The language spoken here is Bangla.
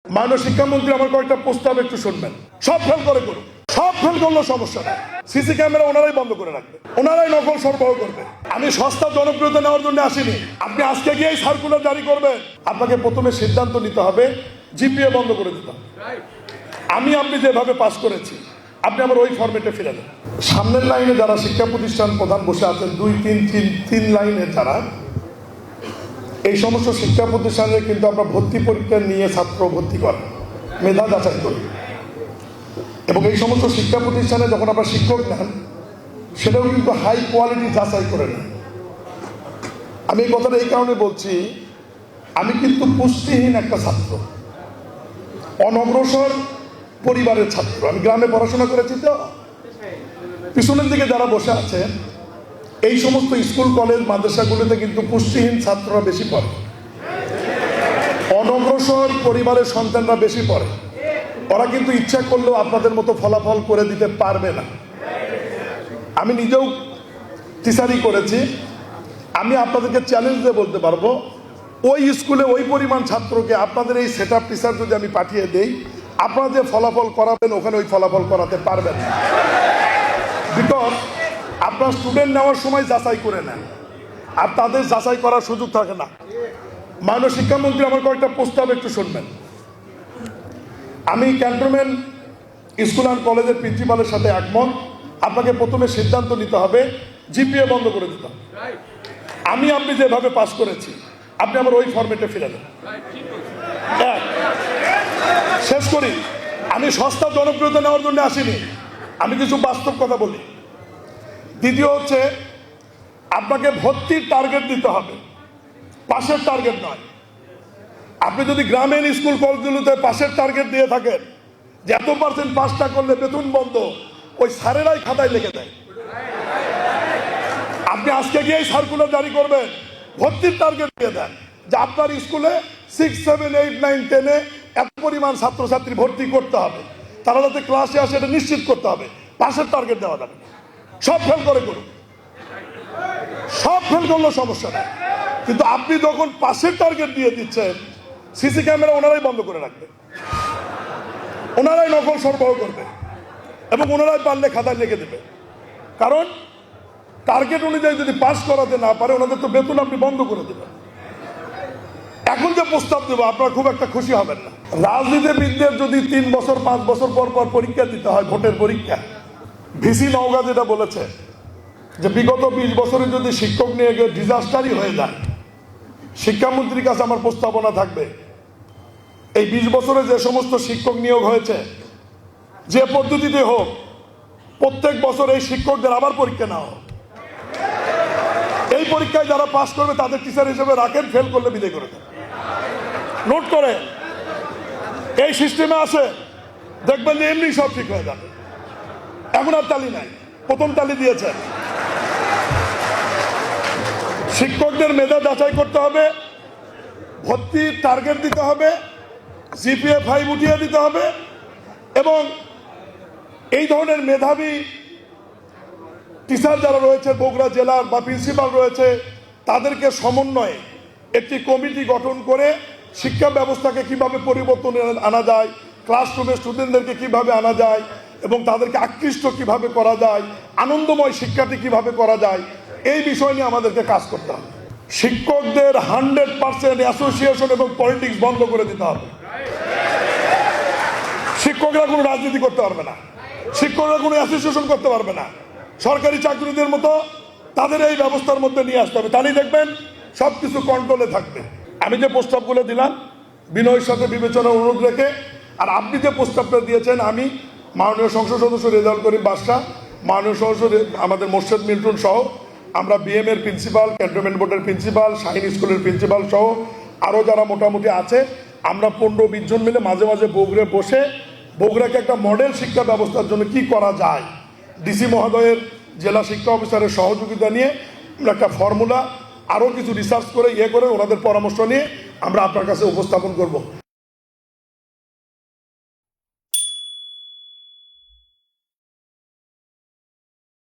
মাননীয় শিক্ষামন্ত্রী আমার কয়েকটা প্রস্তাব একটু শুনবেন। সব ফেল করে করুন, সব ফেল করলো সমস্যা নেই। সিসি ক্যামেরা ওনারাই বন্ধ করে রাখবে, ওনারাই নকল সরবরাহ করবে। আমি সস্তা জনপ্রিয়তা নেওয়ার জন্য আসিনি। আপনি আজকে গিয়ে সার্কুলার জারি করবেন, আপনাকে প্রথমে সিদ্ধান্ত নিতে হবে জিপিএ বন্ধ করে দিতে হবে। আপনি যেভাবে পাস করেছি আপনি আমার ওই ফরম্যাটে ফিরে দেন। সামনের লাইনে যারা শিক্ষা প্রতিষ্ঠান প্রধান বসে আছেন, তিন লাইনে যারা, এই সমস্ত শিক্ষা প্রতিষ্ঠানে কিন্তু আমরা ভর্তি পরীক্ষা নিয়ে ছাত্র ভর্তি করি, মেধা যাচাই করি, এবং এই সমস্ত শিক্ষা প্রতিষ্ঠানে যখন আমরা শিক্ষক নেন সেটাও কিন্তু হাই কোয়ালিটি যাচাই করে নেন। আমি এই কথাটা এই কারণে বলছি, আমি কিন্তু পুষ্টিহীন একটা ছাত্র, অনগ্রসর পরিবারের ছাত্র। আমি গ্রামে পড়াশোনা করেছি, তো পিছনের দিকে যারা বসে আছেন এই সমস্ত স্কুল কলেজ মাদ্রাসাগুলোতে কিন্তু পুষ্টিহীন ছাত্ররা বেশি পড়ে, অনগ্রসর পরিবারের সন্তানরা বেশি পড়ে। ওরা কিন্তু ইচ্ছা করলেও আপনাদের মতো ফলাফল করে দিতে পারবে না। আমি নিজেও টিচারই করেছি, আমি আপনাদেরকে চ্যালেঞ্জ দিয়ে বলতে পারবো, ওই স্কুলে ওই পরিমাণ ছাত্রকে আপনাদের এই সেট আপ টিচার যদি আমি পাঠিয়ে দেই, আপনারা যে ফলাফল করাবেন ওখানে ওই ফলাফল করাতে পারবেন না। বিকজ আপনার স্টুডেন্ট নেওয়ার সময় যাচাই করে নেন, আর তাদের যাচাই করার সুযোগ থাকে না। মাননীয় শিক্ষামন্ত্রী আমার কয়েকটা প্রস্তাব একটু শুনবেন। আমি ক্যান্টনমেন্ট স্কুল অ্যান্ড কলেজের প্রিন্সিপালের সাথে একমত। আপনাকে প্রথমে সিদ্ধান্ত নিতে হবে জিপিএ বন্ধ করে দিতে হবে। আপনি যেভাবে পাস করেছি আপনি আমার ওই ফরম্যাটে ফিরে দেন। শেষ করি, আমি সস্তা জনপ্রিয়তা নেওয়ার জন্য আসিনি, আমি কিছু বাস্তব কথা বলি। দ্বিতীয় হচ্ছে, আপনাকে ভর্তির টার্গেট দিতে হবে, পাশের টার্গেট নয়। আপনি যদি গ্রামীণ স্কুল কলেজগুলোতে পাশের টার্গেট দিয়ে থাকেন যে এত % পাসটা করলে বেতন বন্ধ, ওই স্যারেরাই খাতায় লিখে দেয়। আপনি আজকে গিয়ে সার্কুলার জারি করবেন, ভর্তির টার্গেট দিয়ে দেন যে আপনার স্কুলে 6, 7, 8, 9, 10-এ এত পরিমাণ ছাত্রছাত্রী ভর্তি করতে হবে, তারা যাতে ক্লাসে আসে এটা নিশ্চিত করতে হবে। পাশের টার্গেট দেওয়া যাবে, সব ফেল করে করুন, সব ফেল করলেও সমস্যা নেই। কিন্তু আপনি যখন পাশের টার্গেট দিয়ে দিচ্ছেন, সিসি ক্যামেরা ওনারাই বন্ধ করে রাখবে, ওনারাই নকল সরবরাহ করবে, এবং ওনারাই পারলে খাতায় লিখে দেবে। কারণ টার্গেট অনুযায়ী যদি পাস করাতে না পারে, ওনাদের তো বেতন আপনি বন্ধ করে দেবেন। এখন যে প্রস্তাব দেবো আপনারা খুব একটা খুশি হবেন না। রাজনীতিবিদদের যদি 3 বছর 5 বছর পর পর পরীক্ষা দিতে হয়, ভোটের পরীক্ষা, ভিসি নওগাঁ যেটা বলেছে যে বিগত 20 বছরে যদি শিক্ষক নিয়ে গিয়ে ডিজাস্টারই হয়ে যায়, শিক্ষামন্ত্রীর কাছে আমার প্রস্তাবনা থাকবে এই 20 বছরে যে সমস্ত শিক্ষক নিয়োগ হয়েছে, যে পদ্ধতিতে হোক, প্রত্যেক বছর এই শিক্ষকদের আবার পরীক্ষা নেওয়া হোক। এই পরীক্ষায় যারা পাস করবে তাদের টিচার হিসেবে রাখেন, ফেল করলে বিদায় করে দেন। নোট করে এই সিস্টেমে আসে, দেখবেন যে এমনি সব ঠিক হয়ে যাবে। এখন আর তালি নাই, প্রথম তালি দিয়েছেন। শিক্ষকদের মেধা যাচাই করতে হবে, ভর্তির টার্গেট দিতে হবে, জিপিএ 5 উঠিয়ে দিতে হবে, এবং এই ধরনের মেধাবী টিচার যারা রয়েছে বগুড়া জেলার বা প্রিন্সিপাল রয়েছে, তাদেরকে সমন্বয়ে একটি কমিটি গঠন করে শিক্ষা ব্যবস্থাকে কিভাবে পরিবর্তন আনা যায়, ক্লাসরুমে স্টুডেন্টদেরকে কিভাবে আনা যায়, এবং তাদেরকে আকৃষ্ট কিভাবে করা যায়, আনন্দময় শিক্ষাটি কিভাবে করা যায়, এই বিষয় নিয়ে আমাদেরকে কাজ করতে হবে। শিক্ষকদের 100% অ্যাসোসিয়েশন এবং পলিটিক্স বন্ধ করে দিতে হবে। শিক্ষকরা কোনো রাজনীতি করতে পারবে না, শিক্ষকরা কোনো অ্যাসোসিয়েশন করতে পারবে না। সরকারি চাকরিদের মতো তাদের এই ব্যবস্থার মধ্যে নিয়ে আসতে হবে, তাহলেই দেখবেন সবকিছু কন্ট্রোলে থাকবে। আমি যে প্রস্তাবগুলো দিলাম বিনয়ের সাথে বিবেচনা অনুরোধ রেখে, আর আপনি যে প্রস্তাবটা দিয়েছেন, আমি মাননীয় সংসদ সদস্য রেজাউল করিম বাদশা, মাননীয় সদস্য আমাদের মোর্শেদ মিল্টন সহ, আমরা বিএম এর প্রিন্সিপাল, ক্যান্টনমেন্ট বোর্ডের প্রিন্সিপাল, শাহিন স্কুলের প্রিন্সিপাল সহ আরও যারা মোটামুটি আছে, আমরা 15-20 জন মিলে মাঝে মাঝে বগুড়ায় বসে বগুড়াকে একটা মডেল শিক্ষা ব্যবস্থার জন্য কি করা যায়, ডিসি মহোদয়ের, জেলা শিক্ষা অফিসারের সহযোগিতা নিয়ে আমরা একটা ফর্মুলা, আরও কিছু রিসার্চ করে করে ওনাদের পরামর্শ নিয়ে আমরা আপনার কাছে উপস্থাপন করব।